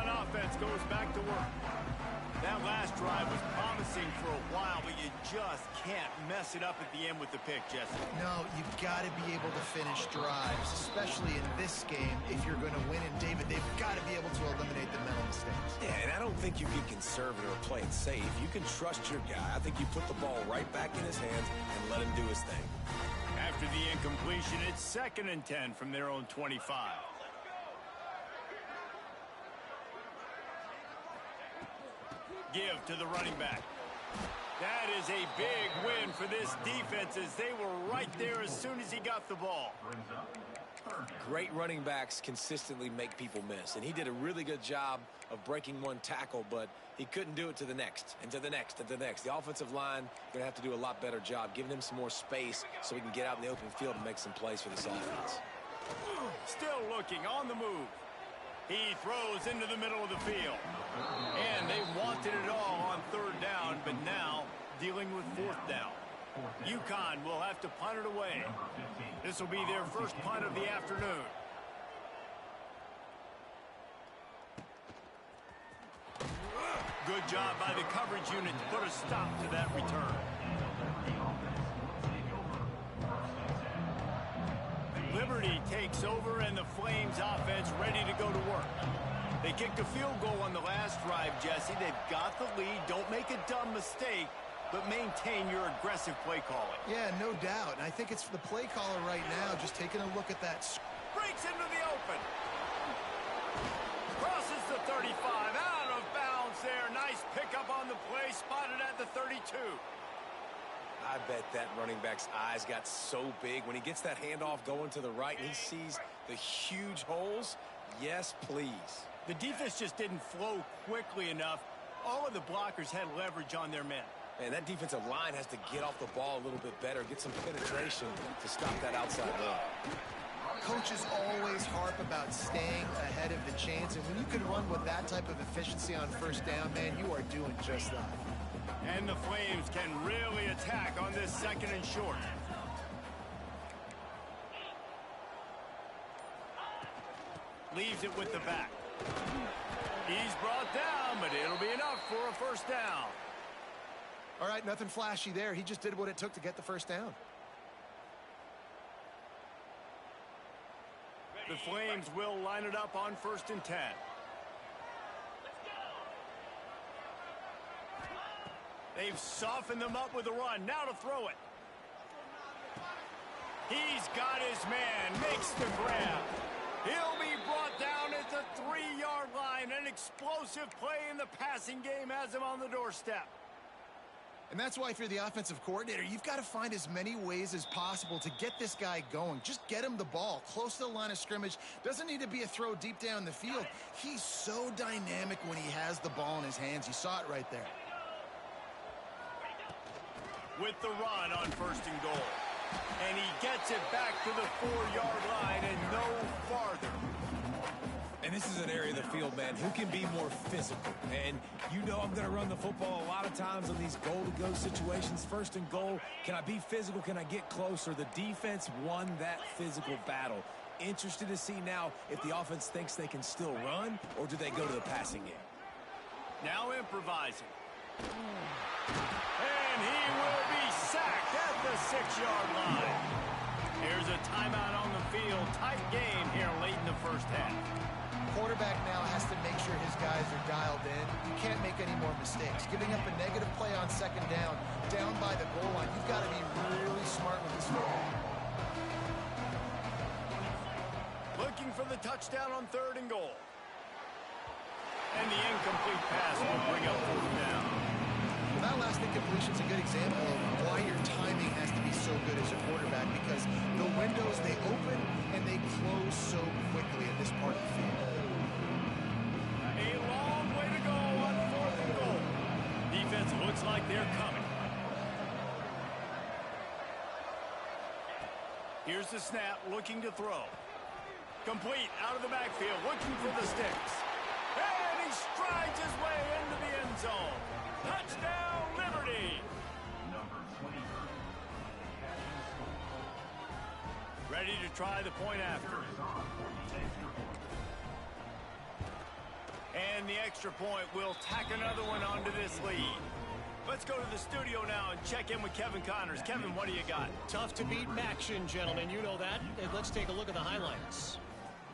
UConn offense goes back to work. That last drive was promising for a while, but you just can't mess it up at the end with the pick, Jesse. No, you've got to be able to finish drives, especially in this game if you're going to win. And, David, they've got to be able to eliminate the mental mistakes. Yeah, and I don't think you get conservative or play it safe. You can trust your guy. I think you put the ball right back in his hands and let him do his thing. After the incompletion, it's 2nd and 10 from their own 25. Give to the running back. That is a big win for this defense as they were right there as soon as he got the ball. Great running backs consistently make people miss, and he did a really good job of breaking one tackle, but he couldn't do it to the next, and to the next, and to the next. The offensive line going to have to do a lot better job giving him some more space so he can get out in the open field and make some plays for this offense. Still looking on the move. He throws into the middle of the field. And they wanted it all on 3rd down, but now dealing with 4th down. UConn will have to punt it away. This will be their first punt of the afternoon. Good job by the coverage unit to put a stop to that return. Liberty takes over, and the Flames offense ready to go to work. They kicked a field goal on the last drive, Jesse. They've got the lead. Don't make a dumb mistake, but maintain your aggressive play calling. Yeah, no doubt. And I think it's the play caller right now just taking a look at that. Breaks into the open. Crosses the 35. Out of bounds there. Nice pickup on the play. Spotted at the 32. I bet that running back's eyes got so big when he gets that handoff going to the right and he sees the huge holes. Yes, please. The defense just didn't flow quickly enough. All of the blockers had leverage on their men. And that defensive line has to get off the ball a little bit better, get some penetration to stop that outside run. Coaches always harp about staying ahead of the chains, and when you can run with that type of efficiency on 1st down, man, you are doing just that. And the Flames can really attack on this 2nd and short. Leaves it with the back. He's brought down, but it'll be enough for a 1st down. All right, nothing flashy there. He just did what it took to get the 1st down. The Flames will line it up on 1st and 10. They've softened them up with a run. Now to throw it. He's got his man. Makes the grab. He'll be brought down at the 3-yard line. An explosive play in the passing game has him on the doorstep. And that's why if you're the offensive coordinator, you've got to find as many ways as possible to get this guy going. Just get him the ball close to the line of scrimmage. Doesn't need to be a throw deep down the field. He's so dynamic when he has the ball in his hands. You saw it right there. With the run on 1st and goal. And he gets it back to the 4-yard line and no farther. And this is an area of the field, man, who can be more physical. And you know I'm going to run the football a lot of times on these goal-to-go situations. 1st and goal, can I be physical? Can I get closer? The defense won that physical battle. Interested to see now if the offense thinks they can still run, or do they go to the passing game? Now improvising. And he will be sacked at the 6-yard line. Here's a timeout on the field. Tight game here late in the 1st half. Quarterback now has to make sure his guys are dialed in. You can't make any more mistakes. Giving up a negative play on 2nd down by the goal line, you've got to be really smart with this football. Looking for the touchdown on 3rd and goal. And the incomplete pass will bring up 4th down. Well, that last incompletion is a good example of why your timing has to be so good as a quarterback, because the windows, they open and they close so quickly in this part of the field. A long way to go on 4th and goal. Defense looks like they're coming. Here's the snap, looking to throw. Complete out of the backfield, looking for the sticks. And he strides his way into the end zone. Touchdown, Liberty! Ready to try the point after. And and the extra point will tack another one onto this lead. Let's go to the studio now and check in with Kevin Connors. Kevin, what do you got? Tough to beat action, gentlemen. You know that. And let's take a look at the highlights.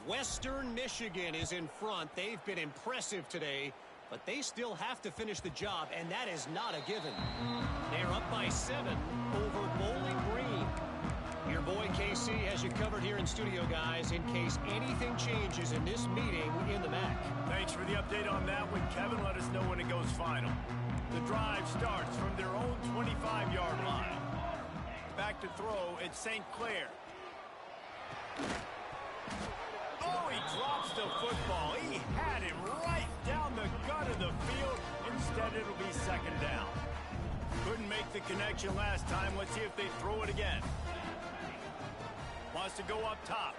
Western Michigan is in front. They've been impressive today, but they still have to finish the job, and that is not a given. They're up by 7 over Bowling Green. Your boy KC has you covered here in studio, guys, in case anything changes in this meeting in the MAC. Thanks for the update on that one, Kevin. Let us know when it goes final. The drive starts from their own 25-yard line. Back to throw, it's St. Clair. Oh, he drops the football. He had it right down the gut of the field. Instead, it'll be second down. Couldn't make the connection last time. Let's see if they throw it again. Wants to go up top.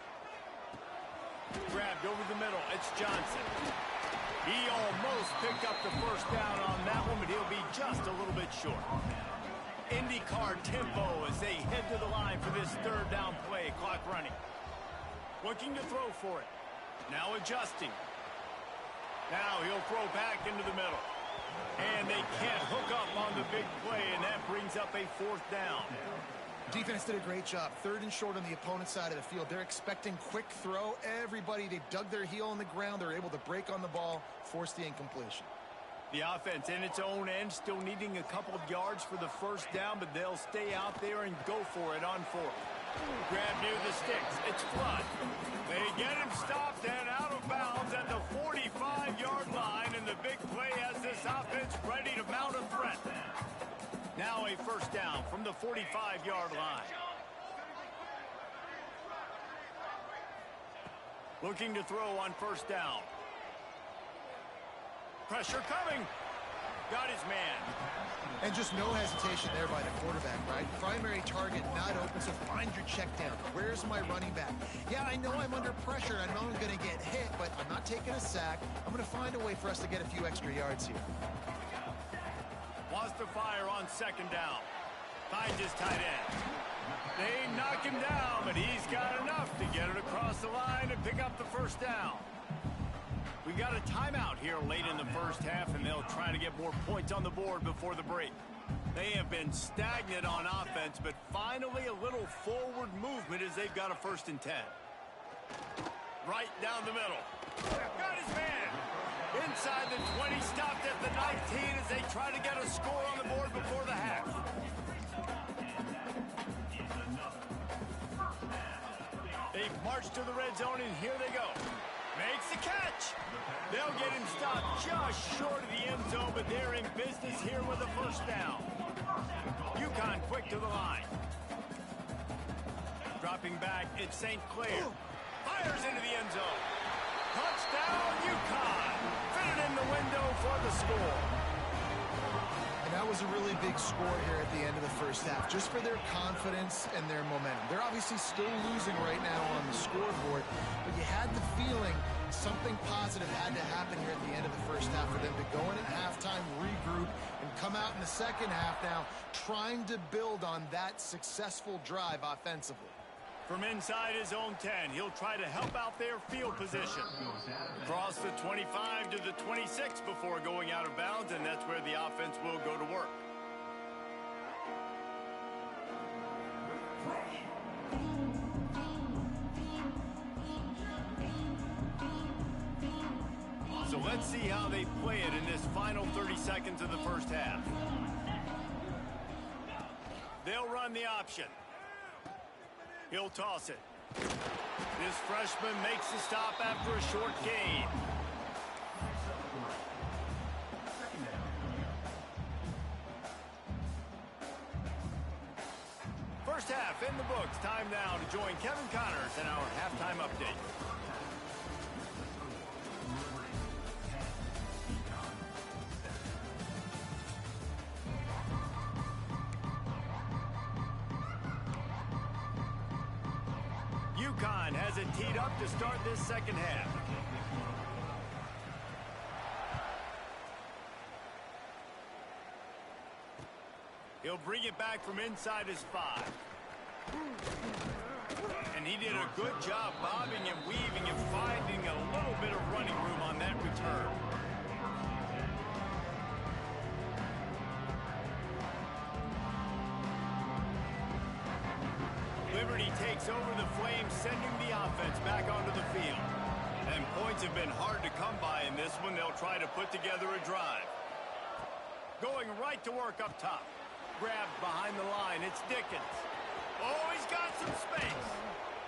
Grabbed over the middle. It's Johnson. He almost picked up the first down on that one, but he'll be just a little bit short. IndyCar tempo as they head to the line for this third down play. Clock running. Looking to throw for it. Now adjusting. Now he'll throw back into the middle. And they can't hook up on the big play, and that brings up a fourth down. Defense did a great job. Third and short on the opponent's side of the field. They're expecting quick throw. Everybody, they dug their heel in the ground. They're able to break on the ball, force the incompletion. The offense in its own end still needing a couple of yards for the first down, but they'll stay out there and go for it on fourth. Grab near the sticks. It's Flood. They get him stopped and out of bounds at the 45-yard line, and the big play has this offense ready to mount a threat. Now a first down from the 45-yard line. Looking to throw on first down. Pressure coming. Got his man. And just no hesitation there by the quarterback, right? Primary target not open, so find your check down. Where's my running back? Yeah, I know I'm under pressure. I know I'm going to get hit, but I'm not taking a sack. I'm going to find a way for us to get a few extra yards here. Wants to fire on second down. Finds his tight end. They knock him down, but he's got enough to get it across the line and pick up the first down. We got a timeout here late in the first half, and they'll try to get more points on the board before the break. They have been stagnant on offense, but finally a little forward movement as they've got a 1st and 10. Right down the middle. Got his man. Inside the 20, stopped at the 19 as they try to get a score on the board before the half. They've marched to the red zone, and here they go. Makes the catch. They'll get him stopped just short of the end zone, but they're in business here with a first down. UConn quick to the line. Dropping back, it's St. Clair. Fires into the end zone. Touchdown, UConn. Fitted in the window for the score. And that was a really big score here at the end of the first half, just for their confidence and their momentum. They're obviously still losing right now on the scoreboard, but you had the feeling something positive had to happen here at the end of the first half for them to go in at halftime, regroup, and come out in the second half now trying to build on that successful drive offensively. From inside his own 10, he'll try to help out their field position. Across the 25 to the 26 before going out of bounds, and that's where the offense will go to work. So let's see how they play it in this final 30 seconds of the first half. They'll run the option. He'll toss it. This freshman makes the stop after a short gain. First half in the books. Time now to join Kevin Connors in our halftime update. UConn has it teed up to start this second half. He'll bring it back from inside his 5. And he did a good job bobbing and weaving and finding a little bit of running room on that return. Security takes over the Flames, sending the offense back onto the field. And points have been hard to come by in this one. They'll try to put together a drive. Going right to work up top. Grabbed behind the line. It's Dickens. Oh, he's got some space.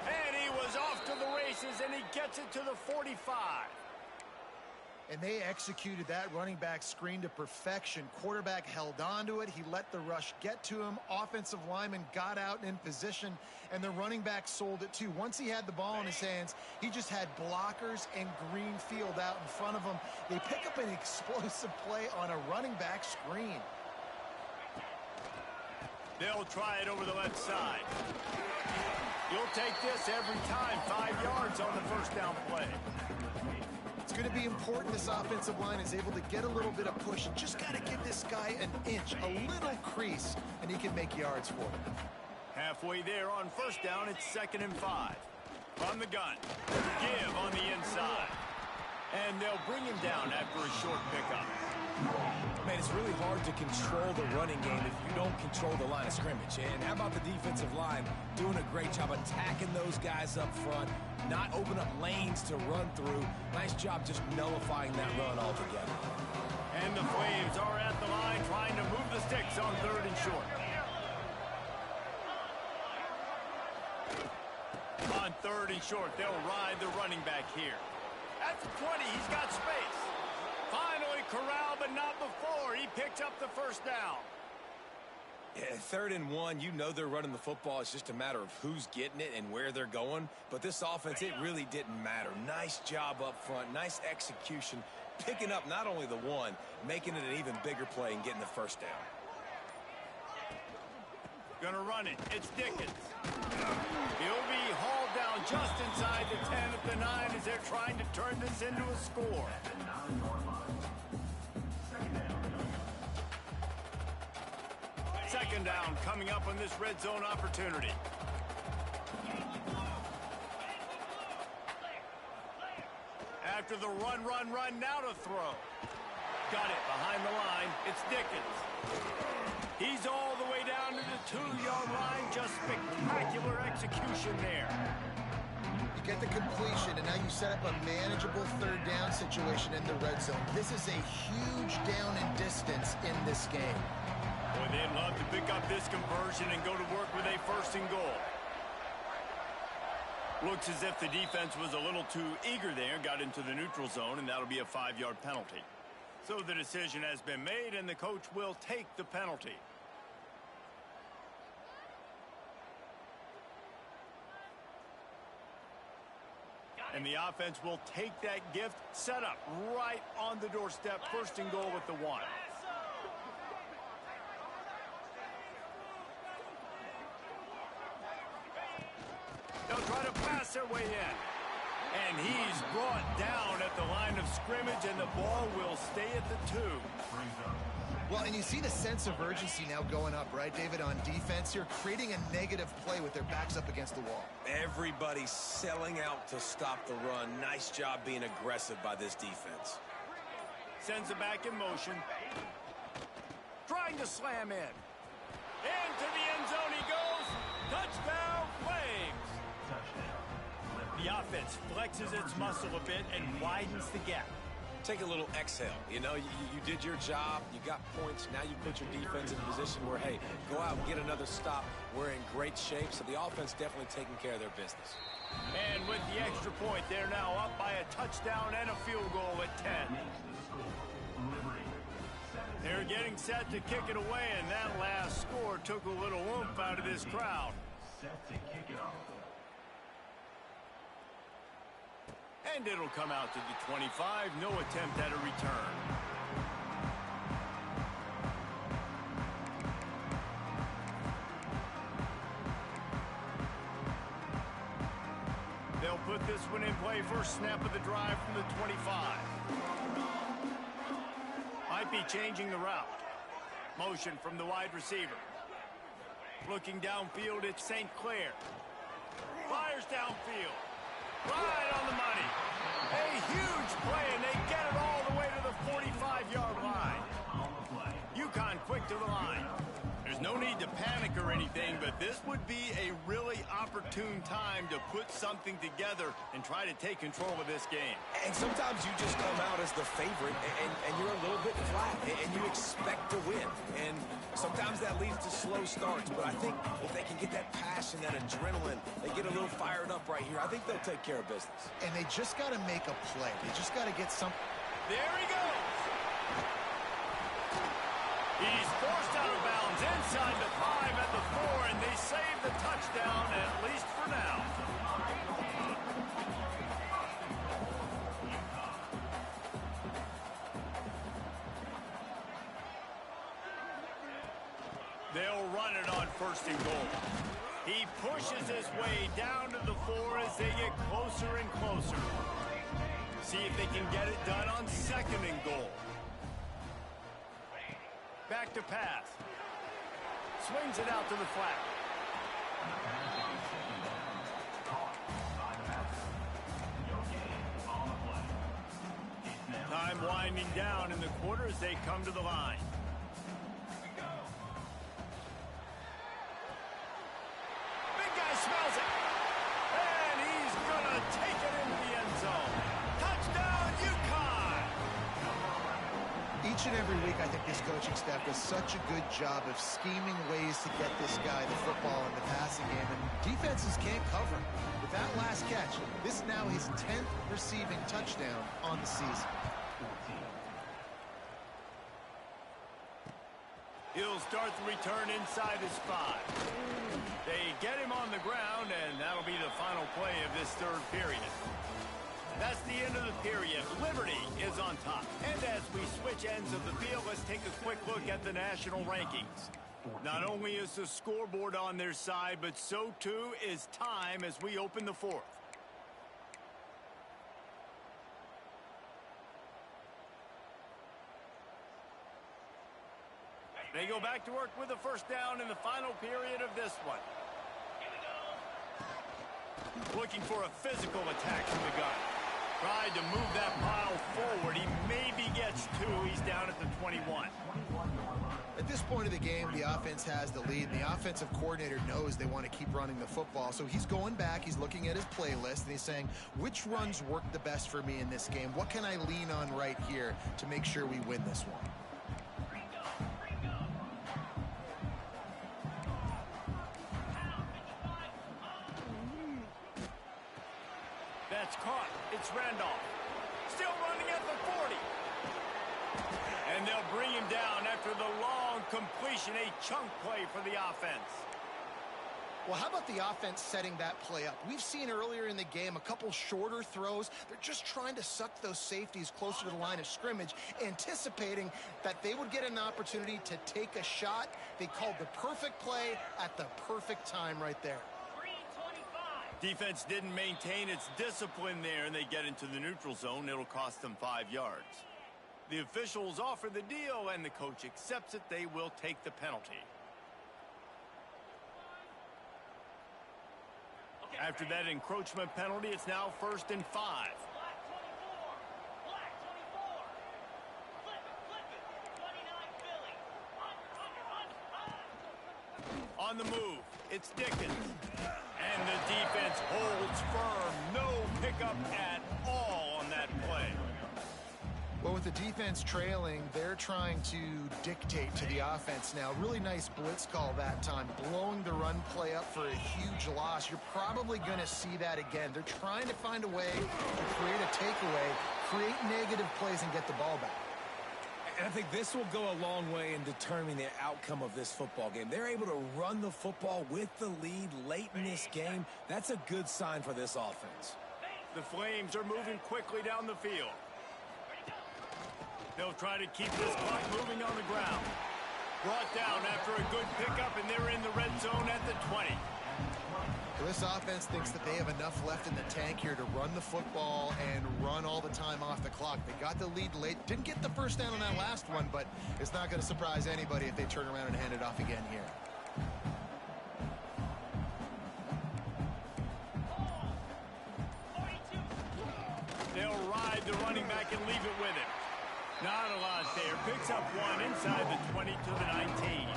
And he was off to the races, and he gets it to the 45. And they executed that running back screen to perfection. Quarterback held on to it. He let the rush get to him. Offensive lineman got out and in position, and the running back sold it too. Once he had the ball in his hands, he just had blockers and green field out in front of him. They pick up an explosive play on a running back screen. They'll try it over the left side. You'll take this every time. 5 yards on the first down play. It's going to be important this offensive line is able to get a little bit of push. Just got to give this guy an inch, a little crease, and he can make yards for it. Halfway there on first down, it's 2nd and 5. From the gun. Give on the inside. And they'll bring him down after a short pickup. Man, it's really hard to control the running game if you don't control the line of scrimmage. And how about the defensive line doing a great job attacking those guys up front, not open up lanes to run through. Nice job just nullifying that run altogether. And the Flames are at the line trying to move the sticks on 3rd and short. On 3rd and short, they'll ride the running back here. At the 20, he's got space. Finally corralled, but not before. He picks up the first down. Yeah, 3rd and 1, you know they're running the football. It's just a matter of who's getting it and where they're going. But this offense, it really didn't matter. Nice job up front, nice execution, picking up not only the one, making it an even bigger play and getting the first down. Gonna run it. It's Dickens. He'll be hauled down just inside the 10 at the 9 as they're trying to turn this into a score. Second down coming up on this red zone opportunity. After the run, now to throw. Got it behind the line. It's Dickens. He's all the way down to the 2-yard line. Just spectacular execution there. You get the completion, and now you set up a manageable 3rd down situation in the red zone. This is a huge down in distance in this game. Boy, they'd love to pick up this conversion and go to work with a 1st and goal. Looks as if the defense was a little too eager there, got into the neutral zone, and that'll be a 5-yard penalty. So the decision has been made, and the coach will take the penalty. And the offense will take that gift, set up right on the doorstep, 1st and goal with the 1. They'll try to pass their way in. And he's brought down at the line of scrimmage, and the ball will stay at the 2. Well, and you see the sense of urgency now going up, right, David, on defense. You're creating a negative play with their backs up against the wall. Everybody's selling out to stop the run. Nice job being aggressive by this defense. Sends it back in motion. Trying to slam in. Into the end zone he goes. Touchdown, Flames. The offense flexes its muscle a bit and widens the gap. Take a little exhale. You know, you did your job. You got points. Now you put your defense in a position where, hey, go out and get another stop. We're in great shape, so the offense definitely taking care of their business. And with the extra point, they're now up by a touchdown and a field goal at 10. They're getting set to kick it away, and that last score took a little oomph out of this crowd. Set to kick it off. And it'll come out to the 25. No attempt at a return. They'll put this one in play. First snap of the drive from the 25. Might be changing the route. Motion from the wide receiver. Looking downfield, it's St. Clair. Fires downfield. Right on the money. A huge play, and they get it all the way to the 45-yard line. UConn quick to the line. There's no need to panic or anything, but This would be a really opportune time to put something together and try to take control of this game. And sometimes you just come out as the favorite, and you're a little bit flat, and you expect to win. And sometimes that leads to slow starts. But I think if they can get that passion, that adrenaline, they get a little fired up right here, I think they'll take care of business. And they just got to make a play. They just got to get some. There he goes. He's forced out of bounds inside the 5 at the 4, and they save the touchdown, at least for now. They'll run it on 1st and goal. He pushes his way down to the 4 as they get closer and closer. See if they can get it done on 2nd and goal. Back to pass. Swings it out to the flat. Time winding down in the quarter as they come to the line. Big guy smells it. And he's going to take it into the end zone. Touchdown, UConn! Each and every week, I think this coaching staff does such a good job of scheming ways to get this guy the football in the passing game, and defenses can't cover. With that last catch, this is now his 10th receiving touchdown on the season. He'll start the return inside his 5. They get him on the ground, and that'll be the final play of this 3rd period. That's the end of the period. Liberty is on top. And as we switch ends of the field, let's take a quick look at the national rankings. Not only is the scoreboard on their side, but so too is time as we open the 4th. They go back to work with a 1st down in the final period of this one. Looking for a physical attack from the gun. Tried to move that pile forward. He maybe gets 2. He's down at the 21. At this point of the game, the offense has the lead, and the offensive coordinator knows they want to keep running the football. So he's going back, he's looking at his playlist, and he's saying, which runs work the best for me in this game? What can I lean on right here to make sure we win this one? That's caught. It's Randolph. Still running at the 40. And they'll bring him down after the long completion, a chunk play for the offense. Well, how about the offense setting that play up? We've seen earlier in the game a couple shorter throws. They're just trying to suck those safeties closer to the line of scrimmage, anticipating that they would get an opportunity to take a shot. They called the perfect play at the perfect time right there. Defense didn't maintain its discipline there, and they get into the neutral zone. It'll cost them 5 yards. The officials offer the deal, and the coach accepts it. They will take the penalty. After that encroachment penalty, it's now 1st and 5. On the move, it's Dickens. And the defense holds firm. No pickup at all on that play. Well, with the defense trailing, they're trying to dictate to the offense now. Really nice blitz call that time, blowing the run play up for a huge loss. You're probably going to see that again. They're trying to find a way to create a takeaway, create negative plays, and get the ball back. And I think this will go a long way in determining the outcome of this football game. They're able to run the football with the lead late in this game. That's a good sign for this offense. The Flames are moving quickly down the field. They'll try to keep this clock moving on the ground. Brought down after a good pickup, and they're in the red zone at the 20. This offense thinks that they have enough left in the tank here to run the football and run all the time off the clock. They got the lead late. Didn't get the 1st down on that last one, but it's not going to surprise anybody if they turn around and hand it off again here. They'll ride the running back and leave it with him. Not a lot there. Picks up 1 inside the 20 to the 19.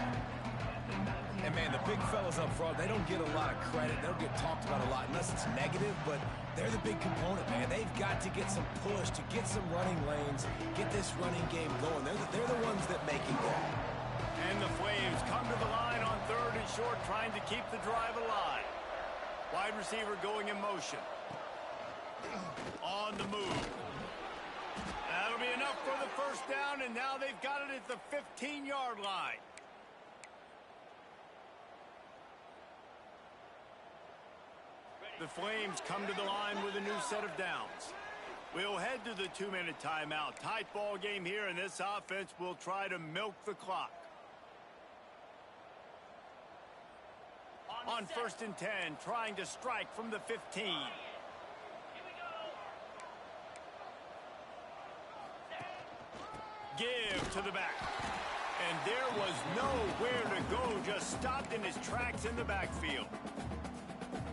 And, man, the big fellas up front, they don't get a lot of credit. They don't get talked about a lot unless it's negative, but they're the big component, man. They've got to get some push, to get some running lanes, get this running game going. They're the ones that make it go. And the Flames come to the line on 3rd and short, trying to keep the drive alive. Wide receiver going in motion. On the move. That'll be enough for the first down, and now they've got it at the 15-yard line. The Flames come to the line with a new set of downs. We'll head to the 2-minute timeout. Tight ball game here, and this offense will try to milk the clock. On 1st and 10, trying to strike from the 15. Give to the back. And there was nowhere to go, just stopped in his tracks in the backfield.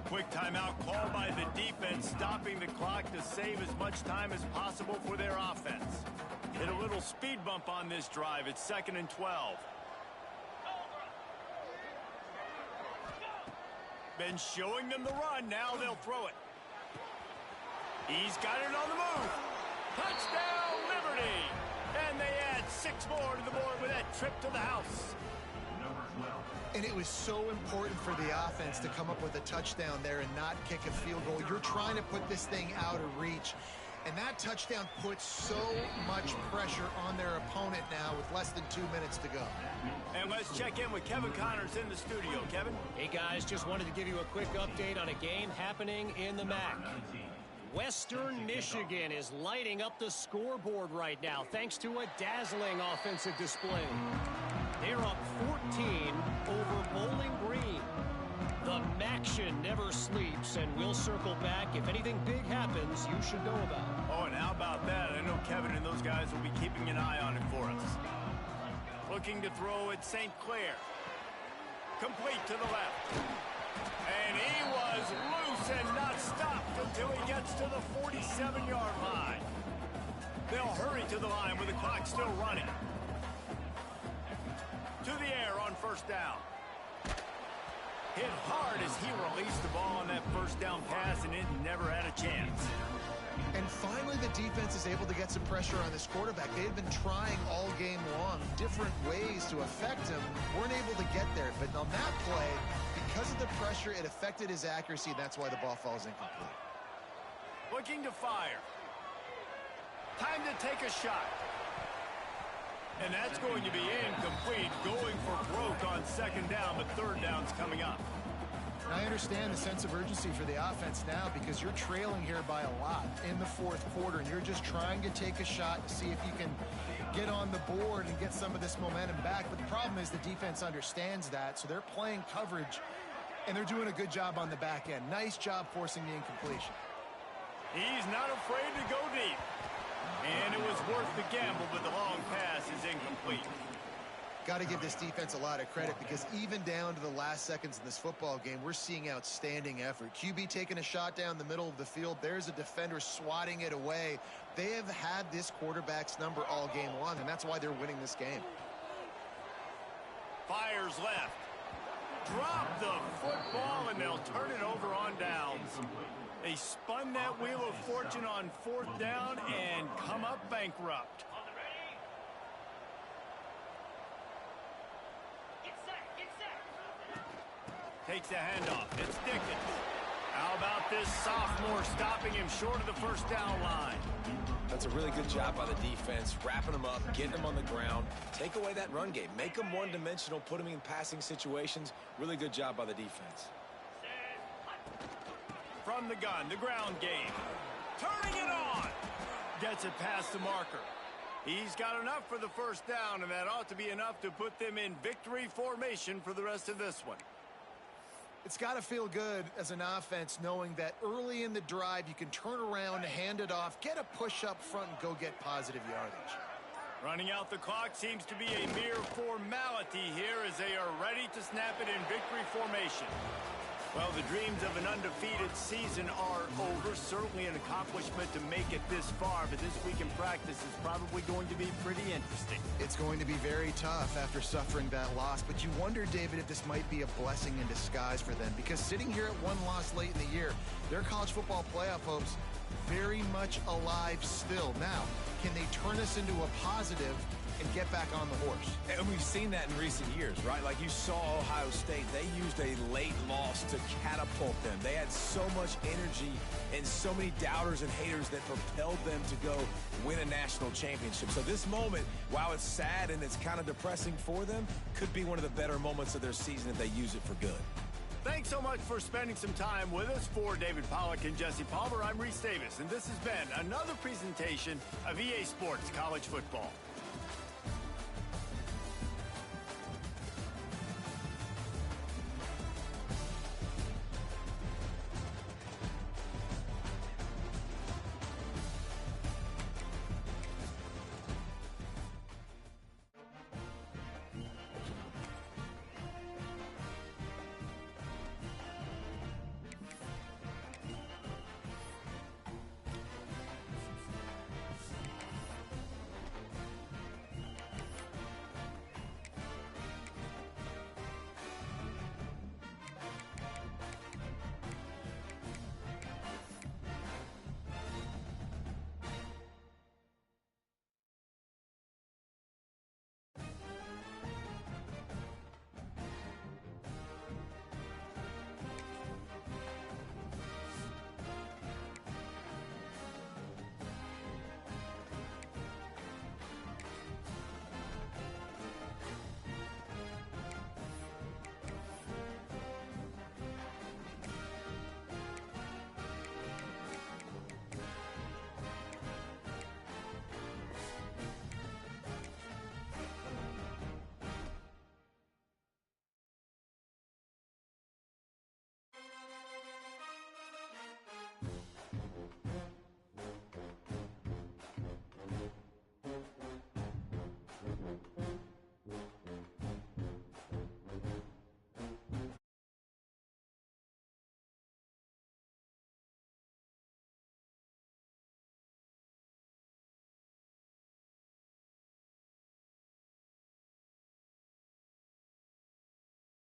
Quick timeout called by the defense, stopping the clock to save as much time as possible for their offense. Hit a little speed bump on this drive. It's 2nd and 12. Been showing them the run. Now they'll throw it. He's got it on the move. Touchdown, Liberty! And they add 6 more to the board with that trip to the house. And it was so important for the offense to come up with a touchdown there and not kick a field goal. You're trying to put this thing out of reach. And that touchdown puts so much pressure on their opponent now with less than 2 minutes to go. And let's check in with Kevin Connors in the studio. Kevin? Hey, guys, just wanted to give you a quick update on a game happening in the MAC. Western Michigan is lighting up the scoreboard right now thanks to a dazzling offensive display. They're up 14 over Bowling Green. The Maction never sleeps, and we'll circle back. If anything big happens, you should know about it. Oh, and how about that? I know Kevin and those guys will be keeping an eye on it for us. Looking to throw at St. Clair. Complete to the left. And he was loose and not stopped until he gets to the 47-yard line. They'll hurry to the line with the clock still running. To the air on 1st down. Hit hard as he released the ball on that 1st down pass, and it never had a chance. And finally, the defense is able to get some pressure on this quarterback. They had been trying all game long different ways to affect him. Weren't able to get there. But on that play, because of the pressure, it affected his accuracy. That's why the ball falls incomplete. Looking to fire. Time to take a shot. And that's going to be incomplete. Going for broke on 2nd down, but 3rd down's coming up. I understand the sense of urgency for the offense now because you're trailing here by a lot in the 4th quarter, and you're just trying to take a shot to see if you can get on the board and get some of this momentum back. But the problem is the defense understands that, so they're playing coverage, and they're doing a good job on the back end. Nice job forcing the incompletion. He's not afraid to go deep. And it was worth the gamble, but the long pass is incomplete. Got to give this defense a lot of credit because even down to the last seconds in this football game, we're seeing outstanding effort. QB taking a shot down the middle of the field. There's a defender swatting it away. They have had this quarterback's number all game long, and that's why they're winning this game. Fires left. Drop the football, and they'll turn it over on downs. They spun that wheel of fortune on 4th down and come up bankrupt. Takes the handoff. It's Dickens. How about this sophomore stopping him short of the 1st down line? That's a really good job by the defense, wrapping them up, getting them on the ground. Take away that run game. Make them one-dimensional, put them in passing situations. Really good job by the defense. From the gun, the ground game. Turning it on. Gets it past the marker. He's got enough for the 1st down, and that ought to be enough to put them in victory formation for the rest of this one. It's got to feel good as an offense knowing that early in the drive you can turn around, hand it off, get a push up front, and go get positive yardage. Running out the clock seems to be a mere formality here as they are ready to snap it in victory formation. Well, the dreams of an undefeated season are over. Certainly an accomplishment to make it this far, but this week in practice is probably going to be pretty interesting. It's going to be very tough after suffering that loss, but you wonder, David, if this might be a blessing in disguise for them, because sitting here at one loss late in the year, their college football playoff hopes very much alive still. Now, can they turn this into a positive and get back on the horse? And we've seen that in recent years, right? Like you saw Ohio State, they used a late loss to catapult them. They had so much energy and so many doubters and haters that propelled them to go win a national championship. So this moment, while it's sad and it's kind of depressing for them, could be one of the better moments of their season if they use it for good. Thanks so much for spending some time with us. For David Pollack and Jesse Palmer, I'm Reese Davis, and this has been another presentation of EA Sports College Football.